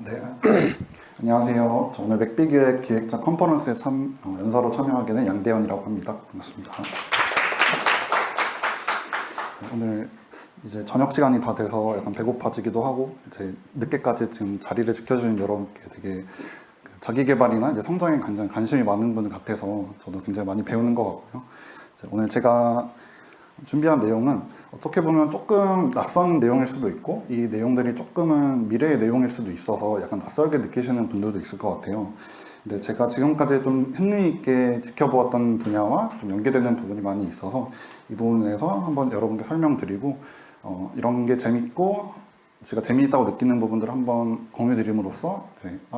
네, 안녕하세요. 저 오늘 맥비기획 기획자 컨퍼런스에 연사로 참여하게 된 양대현이라고 합니다. 반갑습니다. 오늘 이제 저녁 시간이 다 돼서 약간 배고파지기도 하고 이제 늦게까지 지금 자리를 지켜주는 여러분께 되게 자기 개발이나 이제 성장에 굉장히 관심이 많은 분 같아서 저도 굉장히 많이 배우는 것 같고요. 오늘 제가 준비한 내용은 어떻게 보면 조금 낯선 내용일 수도 있고 이 내용들이 조금은 미래의 내용일 수도 있어서 약간 낯설게 느끼시는 분들도 있을 것 같아요. 근데 제가 지금까지 좀 흥미 있게 지켜보았던 분야와 좀 연계되는 부분이 많이 있어서 이 부분에서 한번 여러분께 설명드리고 이런 게 재밌고 제가 재미있다고 느끼는 부분들을 한번 공유드림으로써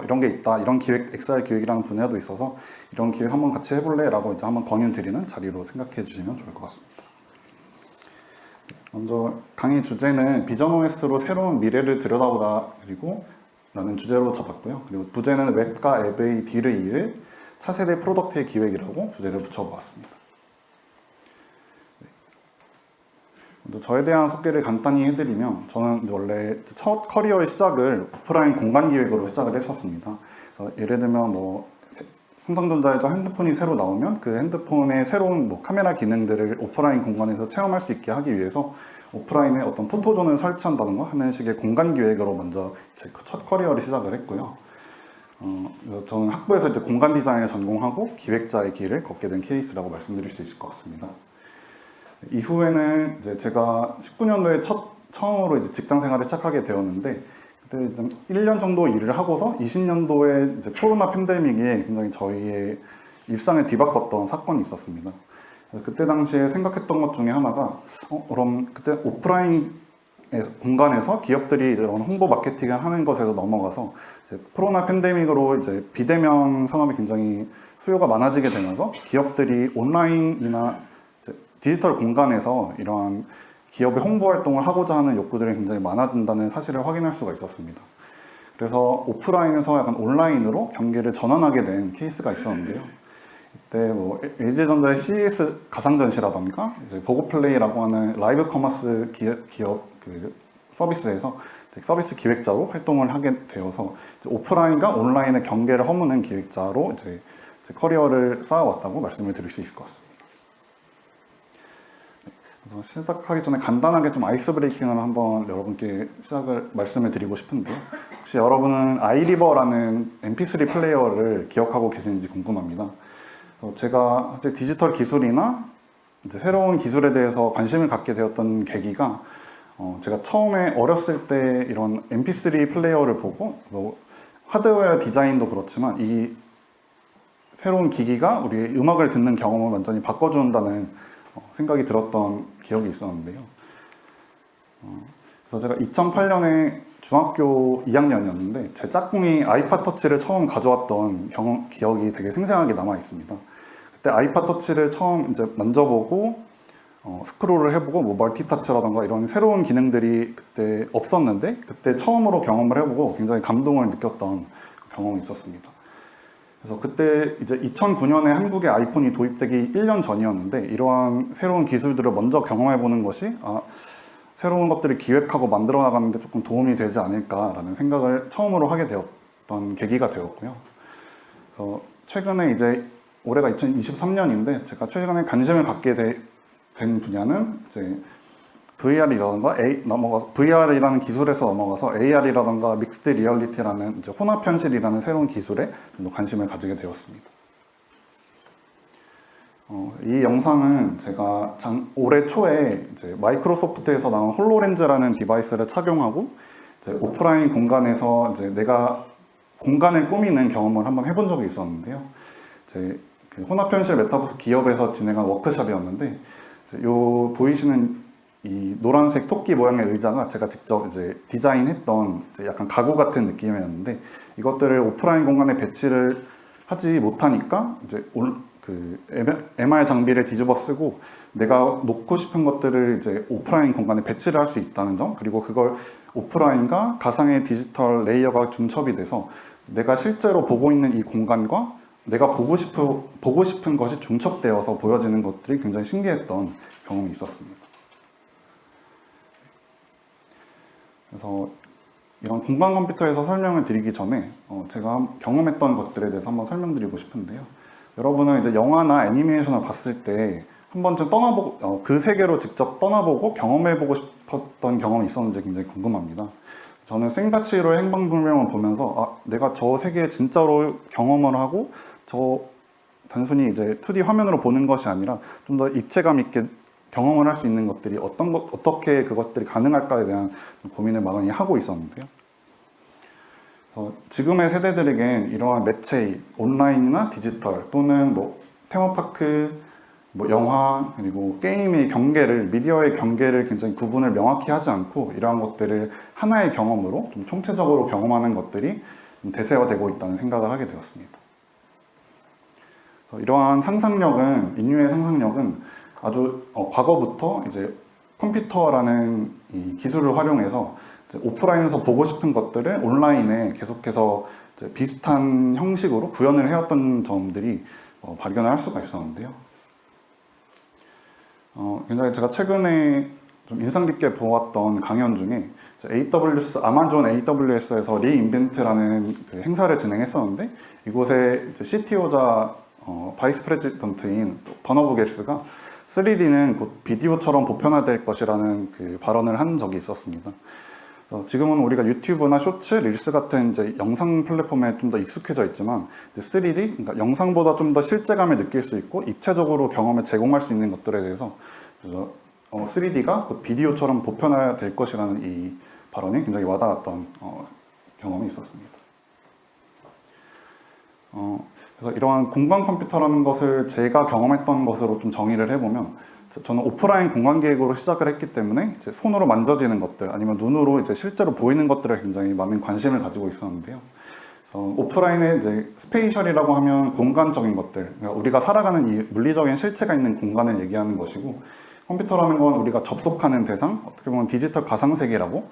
이런 게 있다, 이런 기획, XR 기획이라는 분야도 있어서 이런 기획 한번 같이 해볼래? 라고 이제 한번 권유드리는 자리로 생각해 주시면 좋을 것 같습니다. 먼저 강의 주제는 비전 OS로 새로운 미래를 들여다보다 그리고 라는 주제로 잡았고요. 그리고 부제는 웹과 앱의 뒤를 이을 차세대 프로덕트의 기획이라고 주제를 붙여보았습니다. 먼저 저에 대한 소개를 간단히 해드리면 저는 원래 첫 커리어의 시작을 오프라인 공간 기획으로 시작을 했었습니다. 예를 들면 삼성전자에서 핸드폰이 새로 나오면 그 핸드폰의 새로운 카메라 기능들을 오프라인 공간에서 체험할 수 있게 하기 위해서 오프라인에 어떤 포토존을 설치한다든가 하는 식의 공간 기획으로 먼저 제 첫 커리어를 시작을 했고요. 저는 학부에서 이제 공간 디자인을 전공하고 기획자의 길을 걷게 된 케이스라고 말씀드릴 수 있을 것 같습니다. 이후에는 이제 제가 19년도에 처음으로 이제 직장 생활을 시작하게 되었는데 그때 좀 1년 정도 일을 하고서 20년도에 이제 코로나 팬데믹이 굉장히 저희의 일상을 뒤바꿨던 사건이 있었습니다. 그때 당시에 생각했던 것 중에 하나가 그럼 그때 오프라인 공간에서 기업들이 이런 홍보 마케팅을 하는 것에서 넘어가서 이제 코로나 팬데믹으로 이제 비대면 산업이 굉장히 수요가 많아지게 되면서 기업들이 온라인이나 디지털 공간에서 이러한 기업의 홍보 활동을 하고자 하는 욕구들이 굉장히 많아진다는 사실을 확인할 수가 있었습니다. 그래서 오프라인에서 약간 온라인으로 경계를 전환하게 된 케이스가 있었는데요. 이때 LG전자의 CES 가상전시라던가 이제 보고플레이라고 하는 라이브 커머스 기업 서비스에서 서비스 기획자로 활동을 하게 되어서 오프라인과 온라인의 경계를 허무는 기획자로 이제 커리어를 쌓아왔다고 말씀을 드릴 수 있을 것 같습니다. 시작하기 전에 간단하게 좀 아이스 브레이킹을 한번 여러분께 말씀을 드리고 싶은데요. 혹시 여러분은 아이리버라는 mp3 플레이어를 기억하고 계시는지 궁금합니다. 제가 디지털 기술이나 이제 새로운 기술에 대해서 관심을 갖게 되었던 계기가 제가 처음에 어렸을 때 이런 mp3 플레이어를 보고 하드웨어 디자인도 그렇지만 이 새로운 기기가 우리의 음악을 듣는 경험을 완전히 바꿔준다는 생각이 들었던 기억이 있었는데요. 그래서 제가 2008년에 중학교 2학년이었는데 제 짝꿍이 아이팟 터치를 처음 가져왔던 기억이 되게 생생하게 남아 있습니다. 그때 아이팟 터치를 처음 이제 만져보고 스크롤을 해보고 멀티터치라던가 이런 새로운 기능들이 그때 없었는데 그때 처음으로 경험을 해보고 굉장히 감동을 느꼈던 경험이 있었습니다. 그래서 그때 이제 2009년에 한국에 아이폰이 도입되기 1년 전이었는데 이러한 새로운 기술들을 먼저 경험해보는 것이 새로운 것들을 기획하고 만들어 나가는데 조금 도움이 되지 않을까라는 생각을 처음으로 하게 되었던 계기가 되었고요. 그래서 최근에 이제 올해가 2023년인데 제가 최근에 관심을 갖게 된 분야는 이제 VR이라던가 VR이라는 기술에서 넘어가서 AR이라던가 믹스드 리얼리티라는 이제 혼합 현실이라는 새로운 기술에 관심을 가지게 되었습니다. 이 영상은 제가 올해 초에 이제 마이크로소프트에서 나온 홀로렌즈라는 디바이스를 착용하고 이제 오프라인 공간에서 이제 내가 공간을 꾸미는 경험을 한번 해본 적이 있었는데요. 이제 그 혼합 현실 메타버스 기업에서 진행한 워크숍이었는데 요 보이시는 이 노란색 토끼 모양의 의자가 제가 직접 이제 디자인했던 이제 약간 가구 같은 느낌이었는데 이것들을 오프라인 공간에 배치를 하지 못하니까 이제 MR 장비를 뒤집어 쓰고 내가 놓고 싶은 것들을 이제 오프라인 공간에 배치를 할 수 있다는 점, 그리고 그걸 오프라인과 가상의 디지털 레이어가 중첩이 돼서 내가 실제로 보고 있는 이 공간과 내가 보고 싶은 것이 중첩되어서 보여지는 것들이 굉장히 신기했던 경험이 있었습니다. 그래서 이런 공간 컴퓨터에서 설명을 드리기 전에 제가 경험했던 것들에 대해서 한번 설명드리고 싶은데요. 여러분은 이제 영화나 애니메이션을 봤을 때 한 번쯤 떠나보고 그 세계로 직접 떠나보고 경험해보고 싶었던 경험이 있었는지 굉장히 궁금합니다. 저는 생가치로의 행방불명을 보면서 내가 저 세계에 진짜로 경험을 하고 저 단순히 이제 2D 화면으로 보는 것이 아니라 좀 더 입체감 있게 경험을 할 수 있는 것들이 어떻게 그것들이 가능할까에 대한 고민을 많이 하고 있었는데요. 그래서 지금의 세대들에겐 이러한 매체, 온라인이나 디지털 또는 뭐 테마파크, 뭐 영화 그리고 게임의 경계를 미디어의 경계를 굉장히 구분을 명확히 하지 않고 이러한 것들을 하나의 경험으로 좀 총체적으로 경험하는 것들이 좀 대세화되고 있다는 생각을 하게 되었습니다. 이러한 상상력은 인류의 상상력은 아주 과거부터 이제 컴퓨터라는 이 기술을 활용해서 이제 오프라인에서 보고 싶은 것들을 온라인에 계속해서 이제 비슷한 형식으로 구현을 해왔던 점들이 발견을 할 수가 있었는데요. 굉장히 제가 최근에 좀 인상 깊게 보았던 강연 중에 아마존 AWS에서 리인벤트라는 그 행사를 진행했었는데 이곳에 CTO자 바이스 프레지던트인 버너브 겔스가 3D는 곧 비디오처럼 보편화될 것이라는 그 발언을 한 적이 있었습니다. 지금은 우리가 유튜브나 쇼츠, 릴스 같은 이제 영상 플랫폼에 좀 더 익숙해져 있지만 3D, 그러니까 영상보다 좀 더 실제감을 느낄 수 있고 입체적으로 경험을 제공할 수 있는 것들에 대해서 3D가 비디오처럼 보편화될 것이라는 이 발언이 굉장히 와닿았던 경험이 있었습니다. 그래서 이러한 공간 컴퓨터라는 것을 제가 경험했던 것으로 좀 정의를 해보면 저는 오프라인 공간 기획으로 시작을 했기 때문에 이제 손으로 만져지는 것들 아니면 눈으로 이제 실제로 보이는 것들에 굉장히 많은 관심을 가지고 있었는데요. 그래서 오프라인의 이제 스페이셜이라고 하면 공간적인 것들, 그러니까 우리가 살아가는 이 물리적인 실체가 있는 공간을 얘기하는 것이고 컴퓨터라는 건 우리가 접속하는 대상, 어떻게 보면 디지털 가상세계라고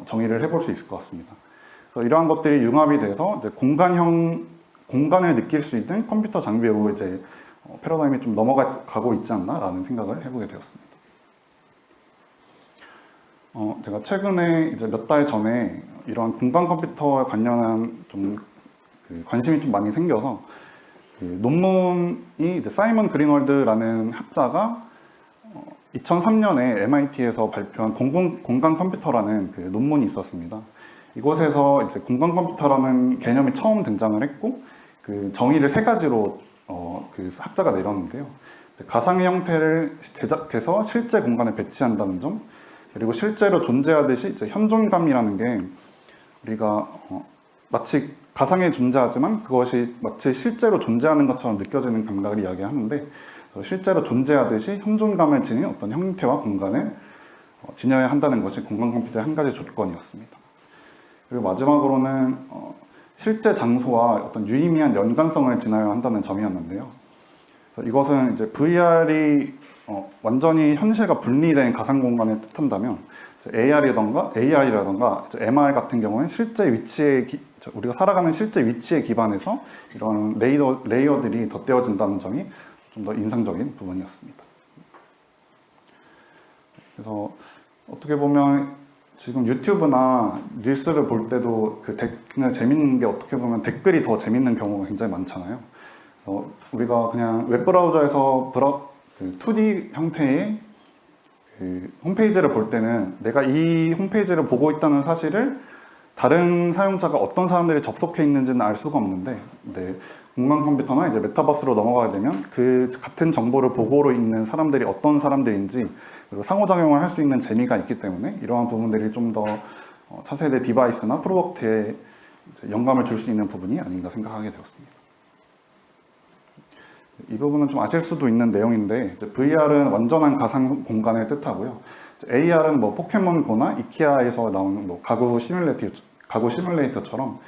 정의를 해볼 수 있을 것 같습니다. 그래서 이러한 것들이 융합이 돼서 이제 공간을 느낄 수 있는 컴퓨터 장비로 이제 패러다임이 좀 넘어가고 있지 않나라는 생각을 해보게 되었습니다. 제가 최근에 이제 몇 달 전에 이러한 공간 컴퓨터와 관련한 관심이 좀 많이 생겨서 그 논문이 이제 사이먼 그린월드라는 학자가 2003년에 MIT에서 발표한 공간 컴퓨터라는 그 논문이 있었습니다. 이곳에서 이제 공간 컴퓨터라는 개념이 처음 등장을 했고 그 정의를 3가지로 그 학자가 내렸는데요. 가상의 형태를 제작해서 실제 공간에 배치한다는 점, 그리고 실제로 존재하듯이 이제 현존감이라는 게 우리가 마치 가상에 존재하지만 그것이 마치 실제로 존재하는 것처럼 느껴지는 감각을 이야기하는데 실제로 존재하듯이 현존감을 지닌 어떤 형태와 공간을 지녀야 한다는 것이 공간 컴퓨터의 한 가지 조건이었습니다. 그리고 마지막으로는 실제 장소와 어떤 유의미한 연관성을 지나야 한다는 점이었는데요. 그래서 이것은 이제 VR이 완전히 현실과 분리된 가상 공간을 뜻한다면 AR이라던가 MR 같은 경우는 실제 위치에 우리가 살아가는 실제 위치에 기반해서 이런 레이어들이 덧대어진다는 점이 좀 더 인상적인 부분이었습니다. 그래서 어떻게 보면 지금 유튜브나 릴스를 볼 때도 그냥 재밌는 게 어떻게 보면 댓글이 더 재밌는 경우가 굉장히 많잖아요. 그래서 우리가 그냥 웹브라우저에서 2D 형태의 그 홈페이지를 볼 때는 내가 이 홈페이지를 보고 있다는 사실을 다른 사용자가 어떤 사람들이 접속해 있는지는 알 수가 없는데 공간 컴퓨터나 이제 메타버스로 넘어가게 되면 그 같은 정보를 보고로 있는 사람들이 어떤 사람들인지 그리고 상호작용을 할 수 있는 재미가 있기 때문에 이러한 부분들이 좀 더 차세대 디바이스나 프로덕트에 영감을 줄 수 있는 부분이 아닌가 생각하게 되었습니다. 이 부분은 좀 아실 수도 있는 내용인데 VR은 완전한 가상 공간을 뜻하고요. AR은 뭐 포켓몬고나 이케아에서 나오는 뭐 가구 시뮬레이터처럼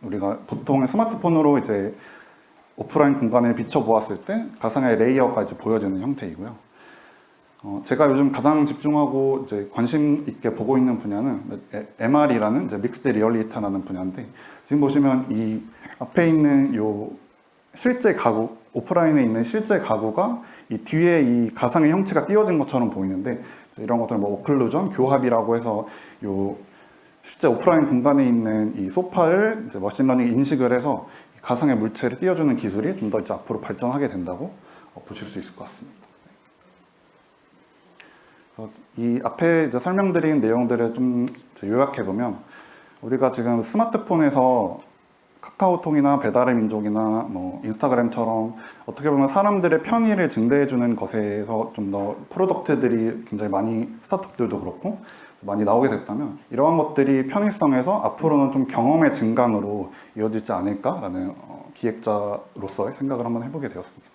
우리가 보통 스마트폰으로 이제 오프라인 공간을 비춰보았을 때 가상의 레이어가 이제 보여지는 형태이고요. 제가 요즘 가장 집중하고 이제 관심 있게 보고 있는 분야는 MR이라는 이제 믹스드 리얼리티라는 분야인데 지금 보시면 이 앞에 있는 요 실제 가구, 오프라인에 있는 실제 가구가 이 뒤에 이 가상의 형체가 띄워진 것처럼 보이는데 이런 것들 뭐 오클루전, 교합이라고 해서 요 실제 오프라인 공간에 있는 이 소파를 이제 머신러닝 인식을 해서 가상의 물체를 띄워주는 기술이 좀 더 이제 앞으로 발전하게 된다고 보실 수 있을 것 같습니다. 이 앞에 이제 설명드린 내용들을 좀 요약해 보면, 우리가 지금 스마트폰에서 카카오톡이나 배달의 민족이나 뭐 인스타그램처럼 어떻게 보면 사람들의 편의를 증대해주는 것에서 좀 더 프로덕트들이 굉장히 많이, 스타트업들도 그렇고 많이 나오게 됐다면, 이러한 것들이 편의성에서 앞으로는 좀 경험의 증강으로 이어지지 않을까라는 기획자로서의 생각을 한번 해보게 되었습니다.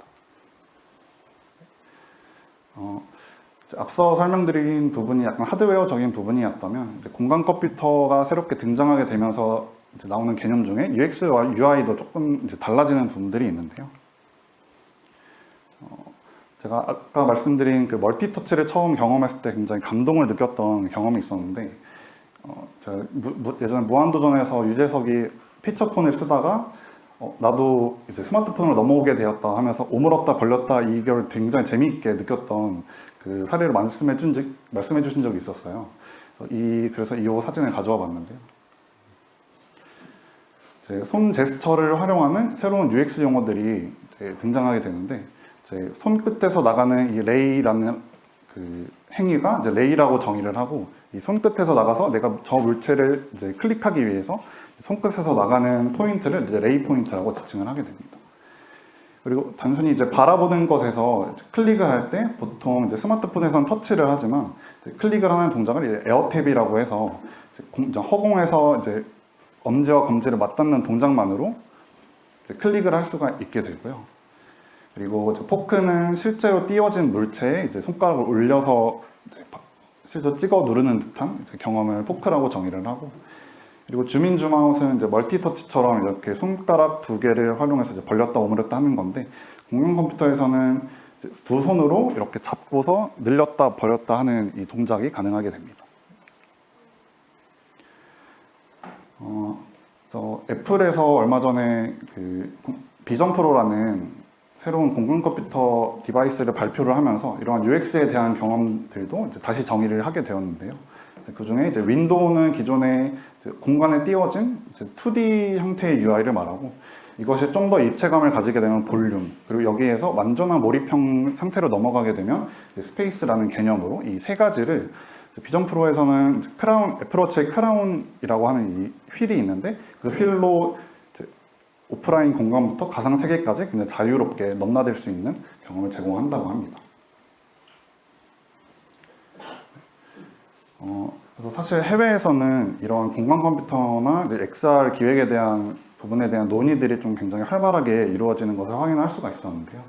앞서 설명드린 부분이 약간 하드웨어적인 부분이었다면, 이제 공간 컴퓨터가 새롭게 등장하게 되면서 이제 나오는 개념 중에 UX와 UI도 조금 이제 달라지는 부분들이 있는데요. 제가 아까 말씀드린 그 멀티터치를 처음 경험했을 때 굉장히 감동을 느꼈던 경험이 있었는데, 제가 예전에 무한도전에서 유재석이 피처폰을 쓰다가 나도 이제 스마트폰으로 넘어오게 되었다 하면서 오물었다 벌렸다 이걸 굉장히 재미있게 느꼈던 그 사례를 말씀해 주신 적이 있었어요. 그래서 이 사진을 가져와 봤는데요. 손 제스처를 활용하는 새로운 UX 용어들이 등장하게 되는데, 손끝에서 나가는 이 레이라는 그 행위가 이제 레이라고 정의를 하고, 이 손끝에서 나가서 내가 저 물체를 이제 클릭하기 위해서 손끝에서 나가는 포인트를 이제 레이 포인트라고 지칭을 하게 됩니다. 그리고 단순히 이제 바라보는 것에서 클릭을 할 때 보통 이제 스마트폰에서는 터치를 하지만, 클릭을 하는 동작을 에어탭이라고 해서 허공에서 이제 엄지와 검지를 맞닿는 동작만으로 클릭을 할 수가 있게 되고요. 그리고 포크는 실제로 띄워진 물체에 이제 손가락을 올려서 실제로 찍어 누르는 듯한 경험을 포크라고 정의를 하고, 그리고 줌인 줌아웃은 이제 멀티터치처럼 이렇게 손가락 두 개를 활용해서 이제 벌렸다 오므렸다 하는 건데, 공룡 컴퓨터에서는 이제 두 손으로 이렇게 잡고서 늘렸다 버렸다 하는 이 동작이 가능하게 됩니다. 애플에서 얼마 전에 그 비전 프로라는 새로운 공간 컴퓨터 디바이스를 발표를 하면서 이러한 UX에 대한 경험들도 이제 다시 정의를 하게 되었는데요. 그 중에 이제 윈도우는 기존에 이제 공간에 띄워진 이제 2D 형태의 UI를 말하고, 이것이 좀 더 입체감을 가지게 되면 볼륨, 그리고 여기에서 완전한 몰입형 상태로 넘어가게 되면 이제 스페이스라는 개념으로 이 세 가지를 비전 프로에서는 크라운, 애플워치의 크라운이라고 하는 이 휠이 있는데, 그 휠로 오프라인 공간부터 가상 세계까지 굉장히 자유롭게 넘나들 수 있는 경험을 제공한다고 합니다. 그래서 사실 해외에서는 이런 공간 컴퓨터나 XR 기획에 대한 부분에 대한 논의들이 좀 굉장히 활발하게 이루어지는 것을 확인할 수가 있었는데요.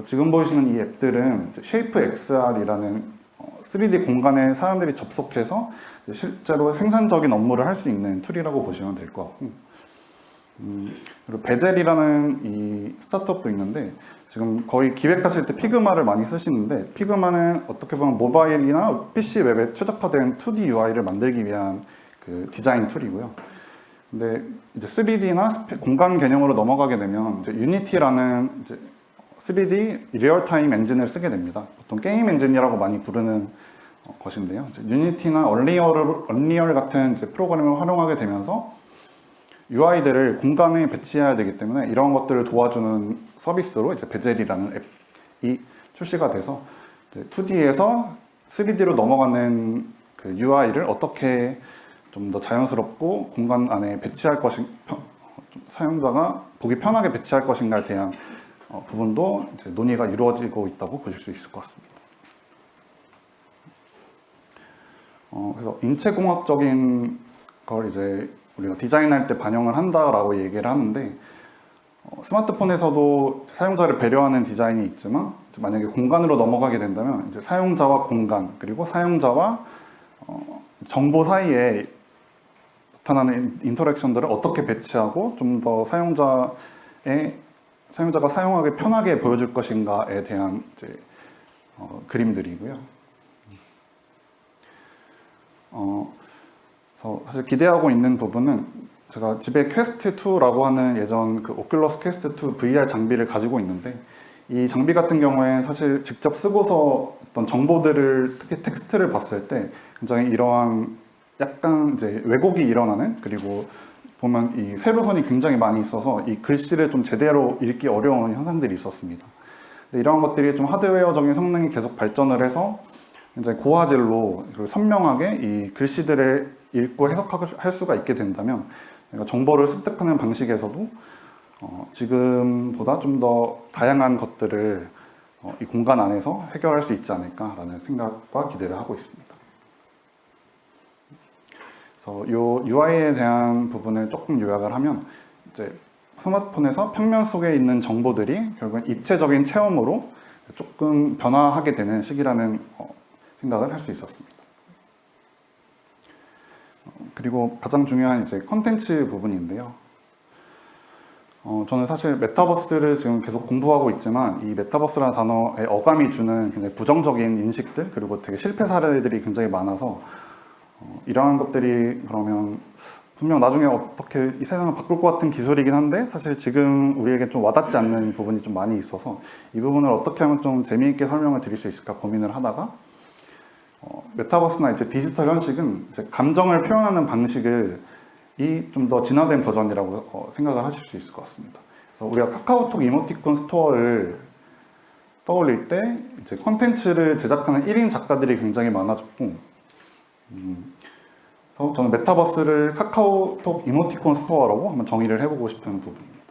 지금 보시는 이 앱들은 쉐이프 XR이라는 3D 공간에 사람들이 접속해서 실제로 생산적인 업무를 할 수 있는 툴이라고 보시면 될 것 같고, 그리고 베젤이라는 이 스타트업도 있는데, 지금 거의 기획하실 때 피그마를 많이 쓰시는데, 피그마는 어떻게 보면 모바일이나 PC 웹에 최적화된 2D UI를 만들기 위한 그 디자인 툴이고요. 근데 이제 3D나 공간 개념으로 넘어가게 되면 이제 유니티라는 이제 3D 리얼타임 엔진을 쓰게 됩니다. 보통 게임 엔진이라고 많이 부르는 것인데요. 유니티나 언리얼 같은 이제 프로그램을 활용하게 되면서 UI들을 공간에 배치해야 되기 때문에 이런 것들을 도와주는 서비스로 이제 베젤이라는 앱이 출시가 돼서 2D에서 3D로 넘어가는 그 UI를 어떻게 좀 더 자연스럽고 공간 안에 배치할 사용자가 보기 편하게 배치할 것인가에 대한 부분도 이제 논의가 이루어지고 있다고 보실 수 있을 것 같습니다. 그래서 인체공학적인 걸 이제 우리가 디자인할 때 반영을 한다라고 얘기를 하는데, 스마트폰에서도 사용자를 배려하는 디자인이 있지만, 만약에 공간으로 넘어가게 된다면 이제 사용자와 공간, 그리고 사용자와 정보 사이에 나타나는 인터랙션들을 어떻게 배치하고 좀 더 사용자가 사용하기 편하게 보여줄 것인가에 대한 이제 그림들이고요. 그래서 사실 기대하고 있는 부분은, 제가 집에 퀘스트 2라고 하는 예전 그 오큘러스 퀘스트 2 VR 장비를 가지고 있는데, 이 장비 같은 경우에 사실 직접 쓰고서 어떤 정보들을, 특히 텍스트를 봤을 때 굉장히 이러한 약간 이제 왜곡이 일어나는, 그리고 보면 이 세로선이 굉장히 많이 있어서 이 글씨를 좀 제대로 읽기 어려운 현상들이 있었습니다. 이러한 것들이 좀 하드웨어적인 성능이 계속 발전을 해서 이제 고화질로 그리고 선명하게 이 글씨들을 읽고 해석할 수가 있게 된다면 정보를 습득하는 방식에서도 지금보다 좀 더 다양한 것들을 이 공간 안에서 해결할 수 있지 않을까라는 생각과 기대를 하고 있습니다. 그래서 이 UI에 대한 부분을 조금 요약을 하면, 이제 스마트폰에서 평면 속에 있는 정보들이 결국은 입체적인 체험으로 조금 변화하게 되는 시기라는 생각을 할 수 있었습니다. 그리고 가장 중요한 이제 컨텐츠 부분인데요. 저는 사실 메타버스를 지금 계속 공부하고 있지만 이 메타버스라는 단어의 어감이 주는 굉장히 부정적인 인식들, 그리고 되게 실패 사례들이 굉장히 많아서 이러한 것들이 그러면 분명 나중에 어떻게 이 세상을 바꿀 것 같은 기술이긴 한데 사실 지금 우리에게 좀 와닿지 않는 부분이 좀 많이 있어서 이 부분을 어떻게 하면 좀 재미있게 설명을 드릴 수 있을까 고민을 하다가 메타버스나 이제 디지털 현실은 이제 감정을 표현하는 방식을 좀 더 진화된 버전이라고 생각을 하실 수 있을 것 같습니다. 그래서 우리가 카카오톡 이모티콘 스토어를 떠올릴 때 이제 콘텐츠를 제작하는 1인 작가들이 굉장히 많아졌고, 그래서 저는 메타버스를 카카오톡 이모티콘 스토어라고 한번 정의를 해보고 싶은 부분입니다.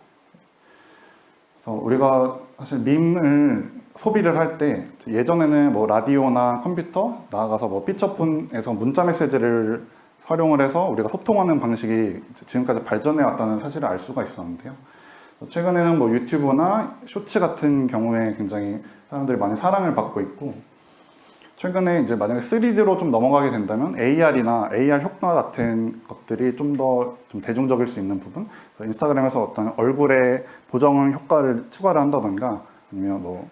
그래서 우리가 사실 밈을 소비를 할 때 예전에는 뭐 라디오나 컴퓨터, 나아가서 뭐 피처폰에서 문자 메시지를 활용을 해서 우리가 소통하는 방식이 지금까지 발전해 왔다는 사실을 알 수가 있었는데요. 최근에는 뭐 유튜브나 쇼츠 같은 경우에 굉장히 사람들이 많이 사랑을 받고 있고, 최근에 이제 만약에 3D로 좀 넘어가게 된다면 AR이나 AR 효과 같은 것들이 좀 더 좀 대중적일 수 있는 부분, 인스타그램에서 어떤 얼굴에 보정 효과를 추가를 한다던가 아니면 뭐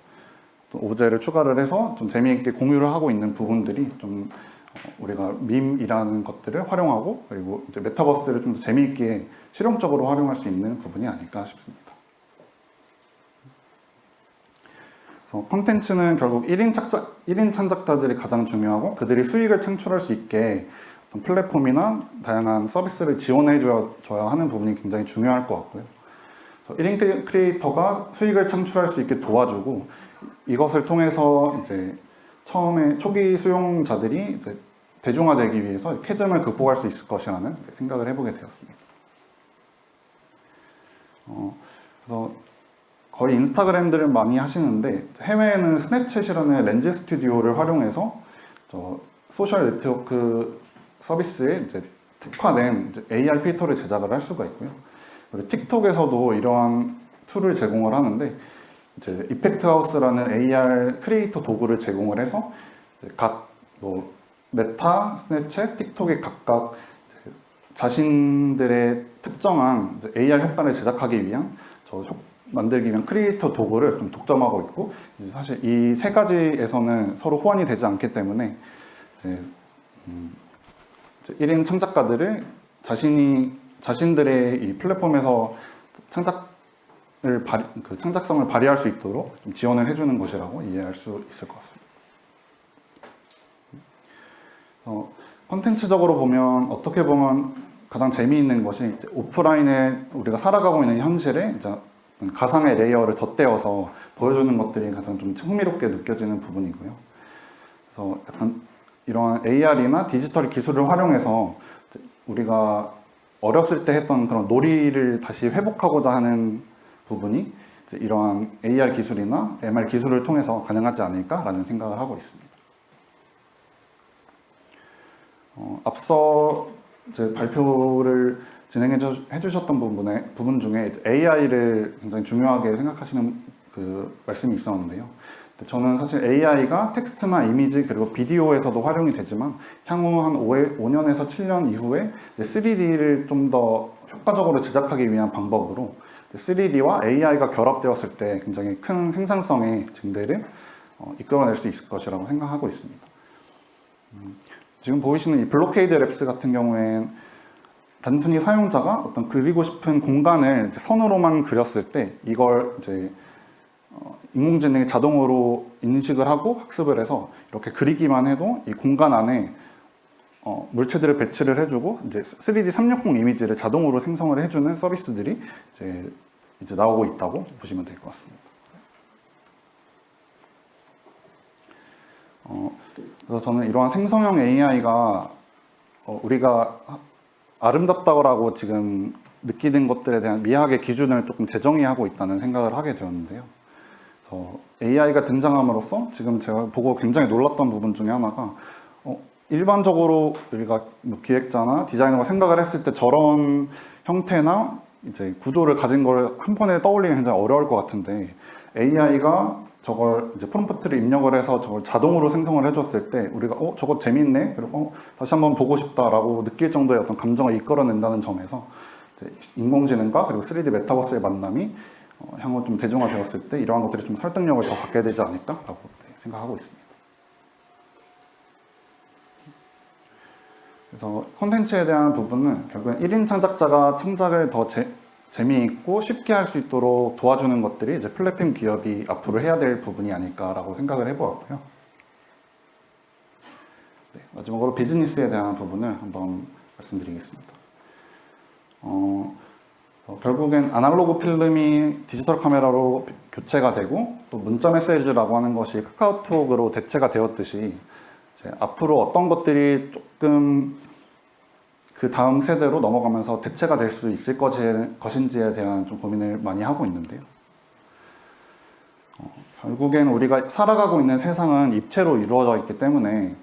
오브제를 추가를 해서 좀 재미있게 공유를 하고 있는 부분들이 좀 우리가 밈이라는 것들을 활용하고, 그리고 이제 메타버스를 좀 더 재미있게 실용적으로 활용할 수 있는 부분이 아닐까 싶습니다. 그래서 콘텐츠는 결국 1인 창작자들이 가장 중요하고 그들이 수익을 창출할 수 있게 어떤 플랫폼이나 다양한 서비스를 지원해 줘야 하는 부분이 굉장히 중요할 것 같고요. 1인 크리에이터가 수익을 창출할 수 있게 도와주고, 이것을 통해서 이제 처음에 초기 수용자들이 이제 대중화되기 위해서 캐즘을 극복할 수 있을 것이라는 생각을 해보게 되었습니다. 그래서 거의 인스타그램들을 많이 하시는데 해외에는 스냅챗이라는 렌즈 스튜디오를 활용해서 소셜 네트워크 서비스에 이제 특화된 이제 AR 필터를 제작을 할 수가 있고요. 그리고 틱톡에서도 이러한 툴을 제공을 하는데, 이제 이펙트 하우스라는 AR 크리에이터 도구를 제공을 해서 각 뭐 메타, 스냅챗, 틱톡이 각각 자신들의 특정한 AR 효과를 제작하기 위한 만들기 위한 크리에이터 도구를 좀 독점하고 있고, 사실 이 세 가지에서는 서로 호환이 되지 않기 때문에 이제 1인 창작가들을 자신들의 이 플랫폼에서 창작성을 발휘할 수 있도록 좀 지원을 해주는 것이라고 이해할 수 있을 것 같습니다. 콘텐츠적으로 보면 어떻게 보면 가장 재미있는 것이 이제 오프라인에 우리가 살아가고 있는 현실에 이제 가상의 레이어를 덧대어서 보여주는 것들이 가장 좀 흥미롭게 느껴지는 부분이고요. 그래서 약간 이러한 AR이나 디지털 기술을 활용해서 우리가 어렸을 때 했던 그런 놀이를 다시 회복하고자 하는 부분이 이제 이러한 AR 기술이나 MR 기술을 통해서 가능하지 않을까라는 생각을 하고 있습니다. 앞서 이제 발표를 진행해 주셨던 부분 중에 AI를 굉장히 중요하게 생각하시는 그 말씀이 있었는데요. 저는 사실 AI가 텍스트나 이미지 그리고 비디오에서도 활용이 되지만 향후 한 5년에서 7년 이후에 3D를 좀 더 효과적으로 제작하기 위한 방법으로 3D와 AI가 결합되었을 때 굉장히 큰 생산성의 증대를 이끌어낼 수 있을 것이라고 생각하고 있습니다. 지금 보이시는 이 블록헤이드 랩스 같은 경우엔 단순히 사용자가 어떤 그리고 싶은 공간을 이제 선으로만 그렸을 때 이걸 이제 인공지능이 자동으로 인식을 하고 학습을 해서 이렇게 그리기만 해도 이 공간 안에 물체들을 배치를 해주고 이제 3D 360 이미지를 자동으로 생성을 해주는 서비스들이 이제 나오고 있다고 보시면 될 것 같습니다. 그래서 저는 이러한 생성형 AI가 우리가 아름답다고 지금 느끼는 것들에 대한 미학의 기준을 조금 재정의하고 있다는 생각을 하게 되었는데요. 그래서 AI가 등장함으로써 지금 제가 보고 굉장히 놀랐던 부분 중에 하나가 일반적으로 우리가 뭐 기획자나 디자이너가 생각을 했을 때 저런 형태나 이제 구조를 가진 걸 한 번에 떠올리기 굉장히 어려울 것 같은데 AI가 저걸 이제 프롬프트를 입력을 해서 저걸 자동으로 생성을 해줬을 때 우리가 저거 재밌네 그리고 다시 한번 보고 싶다라고 느낄 정도의 어떤 감정을 이끌어낸다는 점에서 이제 인공지능과 그리고 3D 메타버스의 만남이 향후 좀 대중화되었을 때 이러한 것들이 좀 설득력을 더 갖게 되지 않을까라고 생각하고 있습니다. 그래서 콘텐츠에 대한 부분은 결국엔 1인 창작자가 창작을 더 재미있고 쉽게 할 수 있도록 도와주는 것들이 이제 플랫폼 기업이 앞으로 해야 될 부분이 아닐까라고 생각을 해보았고요. 네, 마지막으로 비즈니스에 대한 부분을 한번 말씀드리겠습니다. 결국엔 아날로그 필름이 디지털 카메라로 교체가 되고 또 문자 메시지라고 하는 것이 카카오톡으로 대체가 되었듯이 이제 앞으로 어떤 것들이 조금 그 다음 세대로 넘어가면서 대체가 될 수 있을 것인지에 대한 좀 고민을 많이 하고 있는데요. 결국엔 우리가 살아가고 있는 세상은 입체로 이루어져 있기 때문에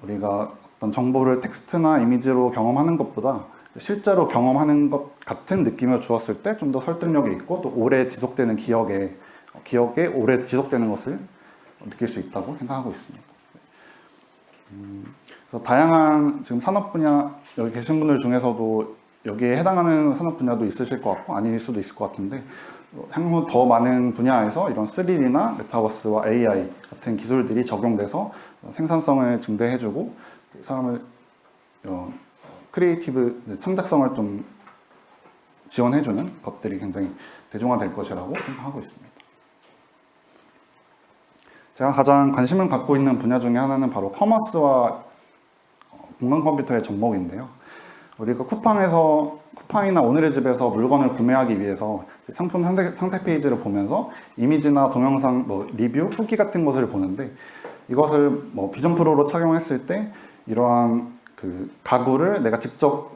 우리가 어떤 정보를 텍스트나 이미지로 경험하는 것보다 실제로 경험하는 것 같은 느낌을 주었을 때 좀 더 설득력이 있고 또 오래 지속되는 기억에 오래 지속되는 것을 느낄 수 있다고 생각하고 있습니다. 그래서 다양한 지금 산업 분야 여기 계신 분들 중에서도 여기에 해당하는 산업 분야도 있으실 것 같고 아닐 수도 있을 것 같은데 향후 더 많은 분야에서 이런 3D나 메타버스와 AI 같은 기술들이 적용돼서 생산성을 증대해주고 사람을 크리에이티브 창작성을 좀 지원해주는 것들이 굉장히 대중화될 것이라고 생각하고 있습니다. 제가 가장 관심을 갖고 있는 분야 중에 하나는 바로 커머스와 공간 컴퓨터의 접목인데요. 우리가 쿠팡이나 오늘의 집에서 물건을 구매하기 위해서 상품 상세 페이지를 보면서 이미지나 동영상, 리뷰, 후기 같은 것을 보는데 이것을 비전 프로로 착용했을 때 이러한 그 가구를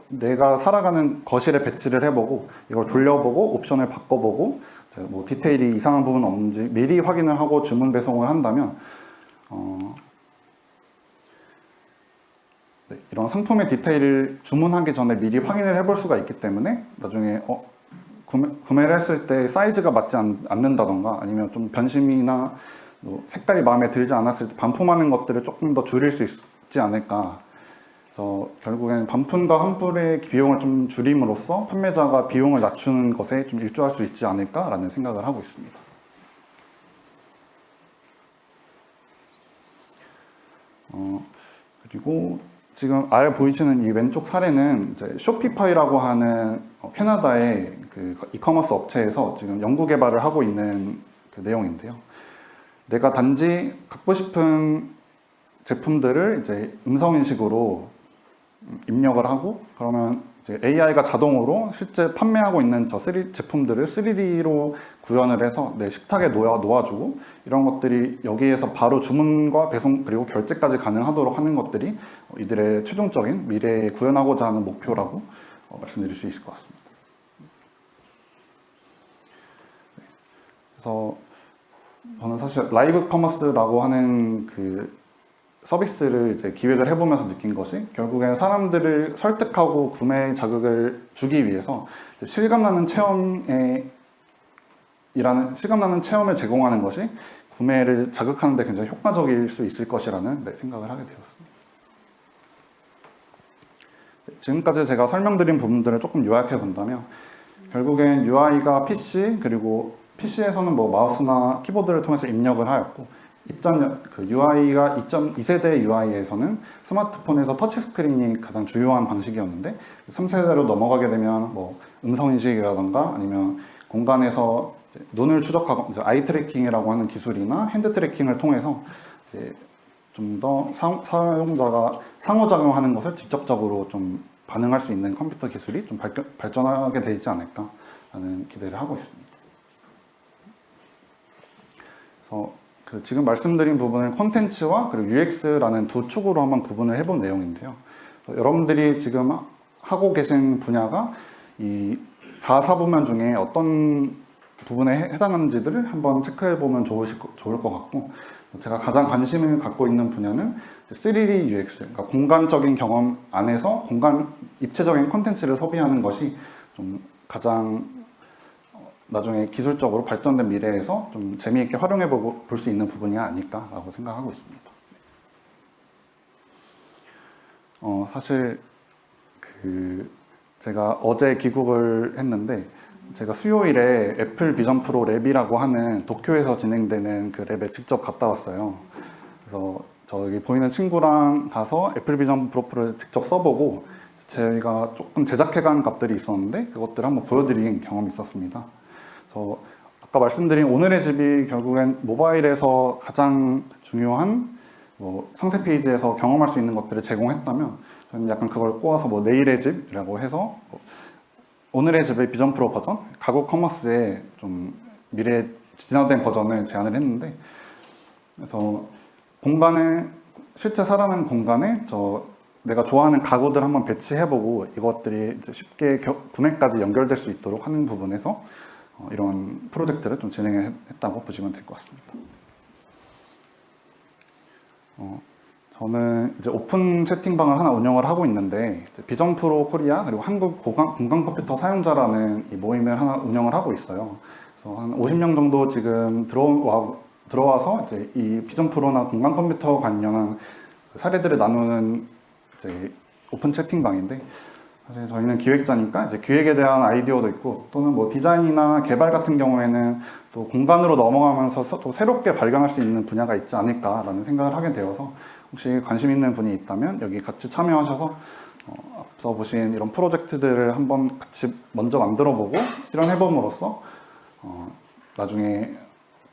내가 살아가는 거실에 배치를 해보고 이걸 돌려보고 옵션을 바꿔보고 디테일이 이상한 부분 없는지 미리 확인을 하고 주문 배송을 한다면 이런 상품의 디테일을 주문하기 전에 미리 확인을 해볼 수가 있기 때문에 나중에 구매를 했을 때 사이즈가 맞지 않는다던가 아니면 좀 변심이나 색깔이 마음에 들지 않았을 때 반품하는 것들을 조금 더 줄일 수 있지 않을까. 그래서 결국엔 반품과 환불의 비용을 좀 줄임으로써 판매자가 비용을 낮추는 것에 좀 일조할 수 있지 않을까라는 생각을 하고 있습니다. 그리고 지금 아래 보이시는 이 왼쪽 사례는 이제 쇼피파이라고 하는 캐나다의 그 이커머스 업체에서 지금 연구 개발을 하고 있는 그 내용인데요. 내가 단지 갖고 싶은 제품들을 이제 음성 인식으로 입력을 하고 그러면 이제 AI가 자동으로 실제 판매하고 있는 제품들을 3D로 구현을 해서 내 식탁에 놓아주고 이런 것들이 여기에서 바로 주문과 배송 그리고 결제까지 가능하도록 하는 것들이 이들의 최종적인 미래에 구현하고자 하는 목표라고 말씀드릴 수 있을 것 같습니다. 그래서 저는 사실 라이브 커머스라고 하는 그 서비스를 이제 기획을 해보면서 느낀 것이 결국엔 사람들을 설득하고 구매 자극을 주기 위해서 실감나는 체험을 제공하는 것이 구매를 자극하는 데 굉장히 효과적일 수 있을 것이라는 생각을 하게 되었습니다. 지금까지 제가 설명드린 부분들을 조금 요약해 본다면 결국엔 UI가 PC 그리고 PC에서는 마우스나 키보드를 통해서 입력을 하였고 UI가 2세대 UI에서는 스마트폰에서 터치스크린이 가장 주요한 방식이었는데 3세대로 넘어가게 되면 음성인식이라던가 아니면 공간에서 눈을 추적하고 아이 트래킹이라고 하는 기술이나 핸드 트래킹을 통해서 좀 더 사용자가 상호작용하는 것을 직접적으로 좀 반응할 수 있는 컴퓨터 기술이 좀 발전하게 되지 않을까라는 기대를 하고 있습니다. 그래서 지금 말씀드린 부분을 콘텐츠와 그리고 UX라는 두 축으로 한번 구분을 해본 내용인데요. 여러분들이 지금 하고 계신 분야가 이 4사부면 중에 어떤 부분에 해당하는지들을 한번 체크해보면 좋을 것 같고, 제가 가장 관심을 갖고 있는 분야는 3D UX, 그러니까 공간적인 경험 안에서 입체적인 콘텐츠를 소비하는 것이 좀 가장 나중에 기술적으로 발전된 미래에서 좀 재미있게 활용해 볼 수 있는 부분이 아닐까라고 생각하고 있습니다. 사실 제가 어제 귀국을 했는데, 제가 수요일에 애플 비전 프로 랩이라고 하는 도쿄에서 진행되는 그 랩에 직접 갔다 왔어요. 그래서 저기 보이는 친구랑 가서 애플 비전 프로를 직접 써보고 저희가 조금 제작해간 값들이 있었는데 그것들을 한번 보여드린 경험이 있었습니다. 그래서 아까 말씀드린 오늘의 집이 결국엔 모바일에서 가장 중요한 상세 페이지에서 경험할 수 있는 것들을 제공했다면, 저는 약간 그걸 꼬아서 내일의 집이라고 해서 오늘의 집의 비전 프로 버전, 가구 커머스의 좀 미래 진화된 버전을 제안을 했는데, 그래서 실제 살아가는 공간에 내가 좋아하는 가구들 한번 배치해보고 이것들이 이제 쉽게 구매까지 연결될 수 있도록 하는 부분에서 이런 프로젝트를 좀 진행했다고 보시면 될 것 같습니다. 저는 이제 오픈 채팅방을 하나 운영을 하고 있는데, 비전 프로 코리아 그리고 한국 공간 컴퓨터 사용자라는 이 모임을 하나 운영을 하고 있어요. 그래서 한 50명 정도 지금 들어와서 이제 이 비전 프로나 공간 컴퓨터 관련한 사례들을 나누는 이제 오픈 채팅방인데, 사실 저희는 기획자니까 이제 기획에 대한 아이디어도 있고, 또는 디자인이나 개발 같은 경우에는 또 공간으로 넘어가면서 또 새롭게 발견할 수 있는 분야가 있지 않을까라는 생각을 하게 되어서, 혹시 관심 있는 분이 있다면 여기 같이 참여하셔서 앞서 보신 이런 프로젝트들을 한번 같이 먼저 만들어보고 실현해봄으로써 나중에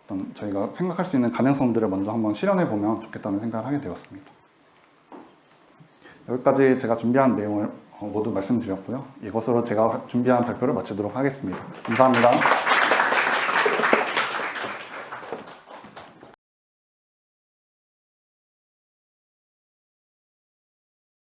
어떤 저희가 생각할 수 있는 가능성들을 먼저 한번 실현해보면 좋겠다는 생각을 하게 되었습니다. 여기까지 제가 준비한 내용을 모두 말씀드렸고요. 이것으로 제가 준비한 발표를 마치도록 하겠습니다. 감사합니다.